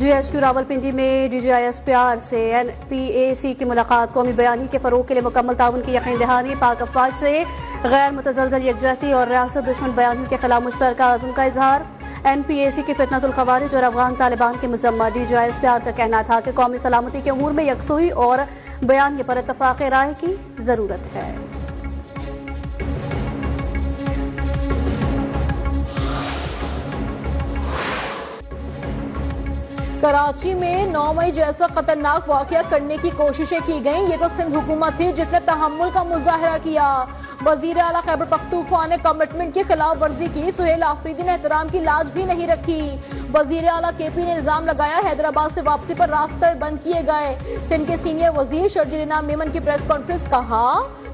GHQ Rawalpindi में DGISPR से NPAC की मुलाकात। कौमी बयानी के फरोग के लिए मुकम्मल ताउन की यकीन दहानी। पाक अफवाज से गैर मुतज़लज़ल यकजहती और रियासत दुश्मन बयानी के खिलाफ मुश्तरका अज़्म का इजहार। NPAC की फितनतुल खवारिज और अफगान तालिबान की मजम्मत। DGISPR का कहना था कि कौमी सलामती के अमूर में यकसुई और बयानी पर इत्तफाक़ राय की ज़रूरत है। कराची में 9 मई जैसा खतरनाक वाकया करने की कोशिशें की गई। ये तो सिंध हुकूमत थी जिसने तहम्मुल का मुजाहरा किया। वजीर आला खैबर पख्तूनख्वा ने कमिटमेंट की खिलाफ वर्जी की। सुहेल आफरीदी ने एहतराम की लाज भी नहीं रखी। वजीर आला KP ने इल्जाम लगाया हैदराबाद से वापसी पर रास्ते बंद किए गए। सिंध के सीनियर वजीर शर्जील मेमन की प्रेस कॉन्फ्रेंस। कहा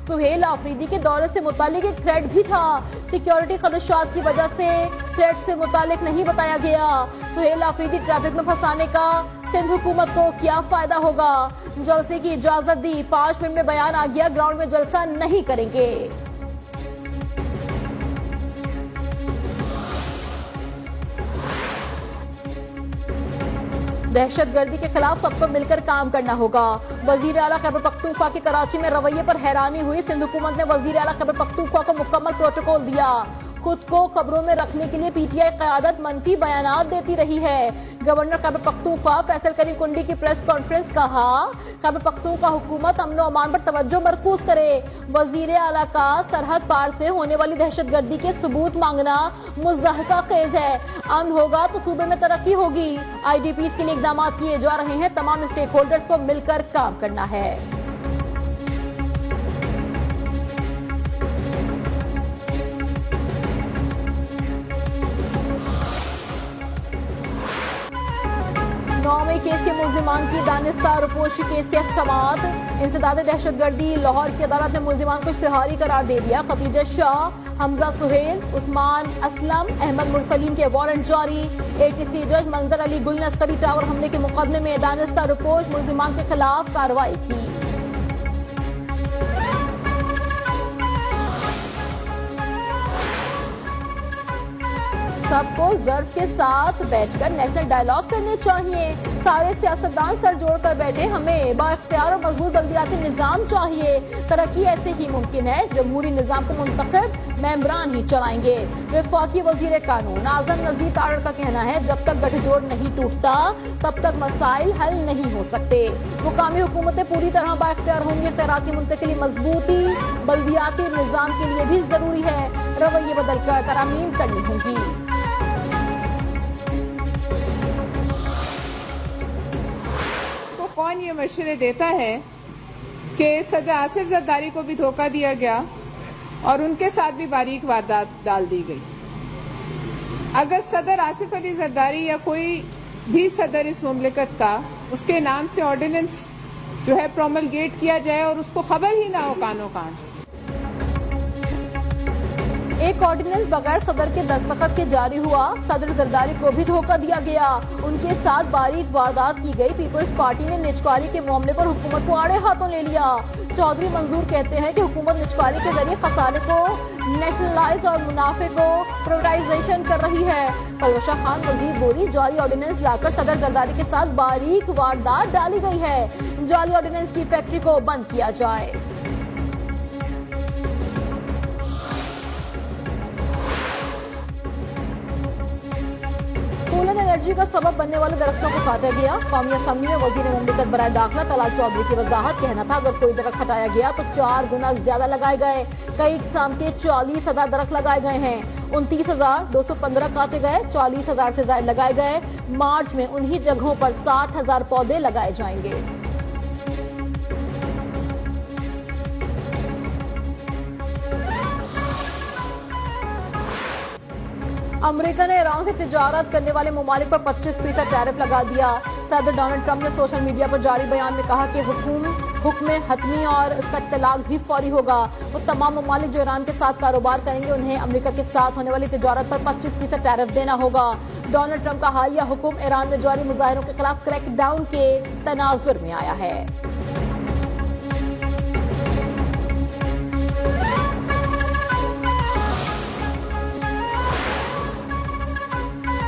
सुहेल आफरीदी के दौरे से मुतालिक एक थ्रेट भी था। सिक्योरिटी खदशात की वजह से थ्रेट से मुतालिक नहीं बताया गया। सुहेल आफरीदी ट्रैफिक में फंसाने का सिंध हुकूमत को क्या फायदा होगा। जलसे की इजाजत दी। 5 मिनट में बयान आ गया, ग्राउंड में जलसा नहीं करेंगे। दहशतगर्दी के खिलाफ सबको मिलकर काम करना होगा। वजीर आला खैबर पख्तूनख्वा के कराची में रवैये पर हैरानी हुई। सिंध हुकूमत ने वजीर आला खैबर पख्तूनख्वा को मुकम्मल प्रोटोकॉल दिया। खुद को खबरों में रखने के लिए PTI क़यादत मनफी बयानात देती रही है। गवर्नर खैबर पख्तूनख्वा फैसल करीम कुंडी की प्रेस कॉन्फ्रेंस। कहा खैबर पख्तूनख्वा हुकूमत अमन व अमान पर तवज्जो मरकूज करे। वजीर आला का सरहद पार से होने वाली दहशतगर्दी के सबूत मांगना मुज़ाहका खेज है। अमन होगा तो सूबे में तरक्की होगी। IDPs के लिए इक़दाम किए जा रहे हैं। तमाम स्टेक होल्डर्स को मिलकर काम करना है। नौवीं केस के मुल्जिमान की दानिस्तार रुपोशी केस के समाअत। इंसदाद दहशतगर्दी लाहौर की अदालत ने मुल्जिमान को इश्तिहारी करार दे दिया। खतीजा शाह, हमजा सुहेल, उस्मान असलम, अहमद मुरसलीन के वारंट जारी। ATC जज मंजर अली गुल ने अस्करी टावर हमले के मुकदमे में दानिस्तार रुपोश मुल्जिमान के खिलाफ कार्रवाई की। सबको ज़र्फ के साथ बैठकर नेशनल डायलॉग करने चाहिए। सारे सियासतदान सर जोड़कर बैठे। हमें बाइख्तियार और मजबूत बल्दियाती निज़ाम चाहिए। तरक्की ऐसे ही मुमकिन है। जमहूरी निज़ाम को मुंतखब मेंबरान ही चलाएंगे। वफाकी वजीर कानून आजम नज़ीर तारड़ का कहना है जब तक गठजोड़ नहीं टूटता तब तक मसाइल हल नहीं हो सकते। मुकामी हुकूमतें पूरी तरह बाइख्तियार होंगी। इख्तियारात की मुंतकिली मजबूती बल्दियाती निज़ाम के लिए भी जरूरी है। रवैये बदलकर तरामीम करनी होगी। कौन ये मशवरे देता है कि सदर आसिफ जरदारी को भी धोखा दिया गया और उनके साथ भी बारीक वारदात डाल दी गई। अगर सदर आसिफ अली जरदारी या कोई भी सदर इस मुमलिकत का उसके नाम से ऑर्डिनेंस जो है प्रोमलगेट किया जाए और उसको खबर ही ना हो कानो कान। एक ऑर्डिनेंस बगैर सदर के दस्तखत के जारी हुआ। सदर जरदारी को भी धोखा दिया गया। उनके साथ बारीक वारदात की गई। पीपल्स पार्टी ने निचकारी के मामले पर हुकूमत को आड़े हाथों ले लिया। चौधरी मंजूर कहते हैं कि हुकूमत निचकारी के जरिए खसारे को नेशनलाइज और मुनाफे को प्राइवेटाइजेशन कर रही है। पलवशा खान वजीर बोली जाली ऑर्डिनेंस लाकर सदर जरदारी के साथ बारीक वारदात डाली गई है। जाली ऑर्डिनेंस की फैक्ट्री को बंद किया जाए। सोलर एनर्जी का सबब बनने वाले दरख्तों को काटा गया। कौमी असम्बली में वजीर मुमलिकत बराए दाखिला तलाल चौधरी की वजाहत। कहना था अगर कोई दरख्त हटाया गया तो 4 गुना ज्यादा लगाए गए। कई किस्म के 40,000 दरख्त लगाए गए हैं। 29,215 काटे गए। 40,000 से ज्यादा लगाए गए। मार्च में उन्हीं जगहों पर 60,000 पौधे लगाए जाएंगे। अमेरिका ने ईरान से तिजारत करने वाले ममालिक पर 25% टैरिफ लगा दिया। सदर डोनाल्ड ट्रंप ने सोशल मीडिया पर जारी बयान में कहा कि हुक्म हतमी और इसका इत्तलाक भी फौरी होगा। वो तमाम ममालिक जो ईरान के साथ कारोबार करेंगे उन्हें अमेरिका के साथ होने वाली तिजारत पर 25% टैरिफ देना होगा। डोनाल्ड ट्रंप का हालिया हुक्म ईरान में जारी मुजाहिरों के खिलाफ क्रैकडाउन के तनाजुर में आया है।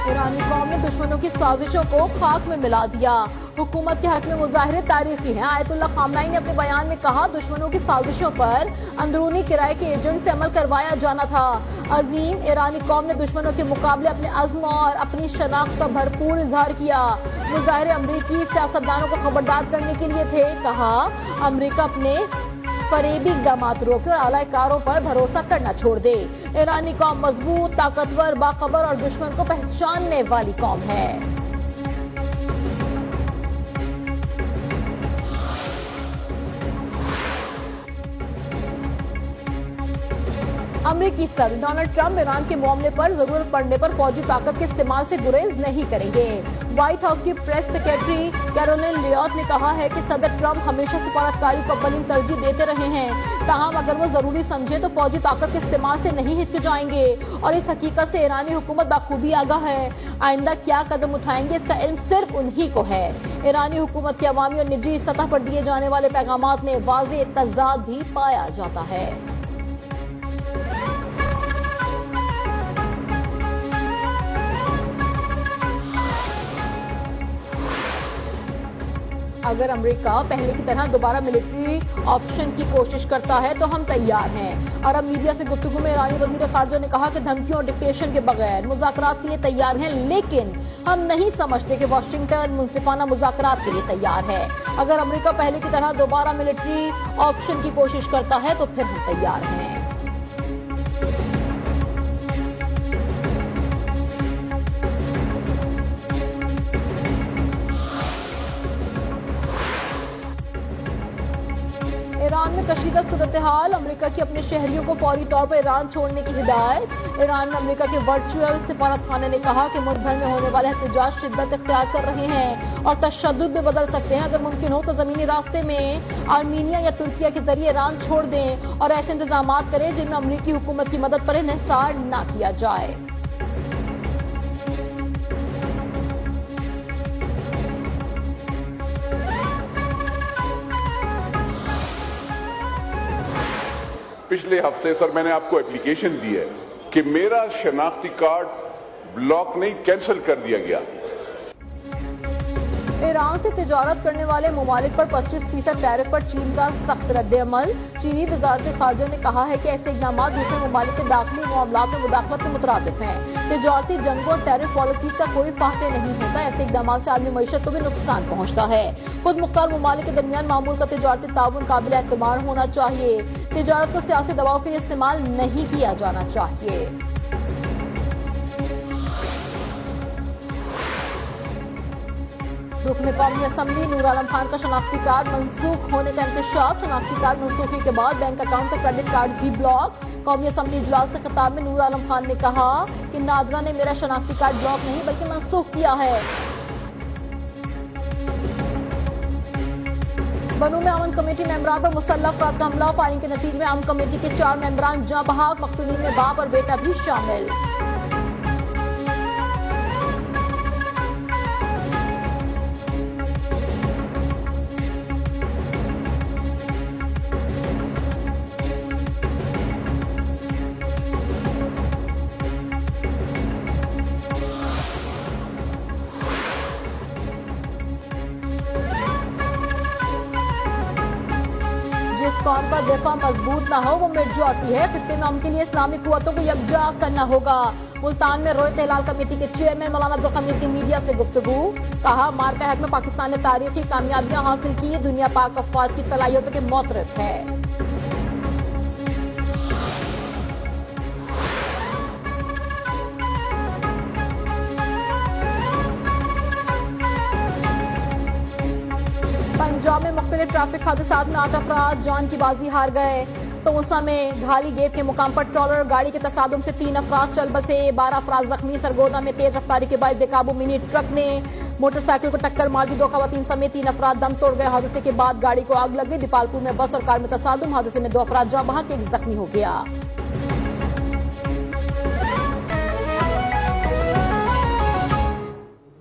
ईरानी कौम ने दुश्मनों की साजिशों को खाक में मिला दिया। हुकूमत के हक में मुजाहरे तारीखी हैं। आयतुल्लाह खामनाई ने अपने बयान में कहा, दुश्मनों की साजिशों पर अंदरूनी किराए के एजेंट से अमल करवाया जाना था। अजीम ईरानी कौम ने दुश्मनों के मुकाबले अपने अज़्म और अपनी शनाख्त का भरपूर इजहार किया। मुजाहरे अमरीकी सियासतदानों को खबरदार करने के लिए थे। कहा, अमरीका अपने फरेबी इक़दामात रोके और आलाकारों पर भरोसा करना छोड़ दे। ईरानी कौम मजबूत, ताकतवर, बाखबर और दुश्मन को पहचानने वाली कौम है। अमरीकी सदर डोनाल्ड ट्रंप ईरान के मामले पर जरूरत पड़ने पर फौजी ताकत के इस्तेमाल से गुरेज नहीं करेंगे। व्हाइट हाउस की प्रेस सेक्रेटरी कैरोलिन लियोट ने कहा है कि सदर ट्रंप हमेशा सफारतकारी को अव्वलीन तरजीह देते रहे हैं। ताहम अगर वो जरूरी समझे तो फौजी ताकत के इस्तेमाल से नहीं हिचकिचाएंगे और इस हकीकत से ईरानी हुकूमत बाखूबी आगाह है। आइंदा क्या कदम उठाएंगे इसका इल्म सिर्फ उन्हीं को है। ईरानी हुकूमत की अवामी और निजी सतह पर दिए जाने वाले पैगामात में वाज़ेह तज़ाद भी पाया जाता है। अगर अमेरिका पहले की तरह दोबारा मिलिट्री ऑप्शन की कोशिश करता है तो हम तैयार हैं। अरब मीडिया से गुफ्तगू में ईरानी वजीर खारजा ने कहा कि धमकियों और डिक्टेशन के बगैर मुज़ाकरात के लिए तैयार हैं, लेकिन हम नहीं समझते कि वाशिंगटन मुंसिफाना मुज़ाकरात के लिए तैयार है। अगर अमेरिका पहले की तरह दोबारा मिलिट्री ऑप्शन की कोशिश करता है तो फिर हम तैयार हैं। ईरान में कशीदा सूरत हाल, अमरीका की अपने शहरियों को फौरी तौर पर ईरान छोड़ने की हिदायत। ईरान में अमरीका के वर्चुअल सिफारतखाने ने कहा कि मुल्क भर में होने वाले एहतजाज शिद्दत इख्तियार कर रहे हैं और तशद्दुद में बदल सकते हैं। अगर मुमकिन हो तो जमीनी रास्ते में आर्मीनिया या तुर्किया के जरिए ईरान छोड़ दें और ऐसे इंतजाम करें जिनमें अमरीकी हुकूमत की मदद पर इन्हिसार न किया जाए। पिछले हफ्ते सर मैंने आपको एप्लीकेशन दी है कि मेरा शनाख्ती कार्ड ब्लॉक नहीं कैंसिल कर दिया गया। ईरान से तिजारत करने वाले ममालिक पर 25% टैरिफ पर चीन का सख्त रद्द-ए-अमल। चीनी वजारत खारजा ने कहा है कि ऐसे इक़दाम दूसरे ममालिक के दाखिली मामलात में मुदाखलत के मुतरादिफ हैं। तिजारती जंगों और टैरिफ पॉलिसी का कोई फायदा नहीं होता। ऐसे इक़दाम से आलमी मईशत को भी नुकसान पहुँचता है। खुद मुख्तार ममालिक के दरमियान मामूल का तिजारती ताउन काबिल एतबार होना चाहिए। तिजारत को सियासी दबाव के लिए इस्तेमाल नहीं किया जाना चाहिए। रुकन कौमी असम्बली नूर आलम खान का शनाख्ती कार्ड मनसूख होने का इंकशाफ। शनाख्ती कार्ड मनसूखी के बाद बैंक अकाउंट का क्रेडिट कार्ड भी ब्लॉक। कौमी असम्बली इजलास से खिताब में नूर आलम खान ने कहा कि नादरा ने मेरा शनाख्ती कार्ड ब्लॉक नहीं बल्कि मनसूख किया है। बनू में अमन कमेटी मेंबरान पर मुसल्लह अफराद का हमला। फायरिंग के नतीजे में अमन कमेटी के 4 मेंबरान जाँ बहक, मकतूलीन में बाप और बेटा भी शामिल। जिस कौम का दिफा मजबूत ना हो वो मिट जाती है। खित्ते में अमन के लिए इस्लामी कुव्वतों को यकजा करना होगा। मुल्तान में रोयत हिलाल कमेटी के चेयरमैन मौलाना अब्दुल हमीद की मीडिया से गुफ्तगू। कहा, मार्का हक में पाकिस्तान ने तारीखी कामयाबियां हासिल की। दुनिया पाक अफवाज की सलाहियतों के मोतरफ है। पंजाब में मुख्तलिफ ट्रैफिक हादसात में 8 अफराद जान की बाजी हार गए। तोसा में घाली गेट के मुकाम पर ट्रॉलर गाड़ी के तसादुम से 3 अफराद चल बसे। 12 अफराद जख्मी। सरगोदा में तेज रफ्तारी के बाद बेकाबू मिनी ट्रक ने मोटरसाइकिल को टक्कर मार दी। 2 खवातीन समेत 3 अफराद दम तोड़ गए। हादसे के बाद गाड़ी को आग लग गई। दीपालपुर में बस और कार में तसादुम। हादसे में 2 अफराद जाँ बहक, 1 जख्मी हो गया।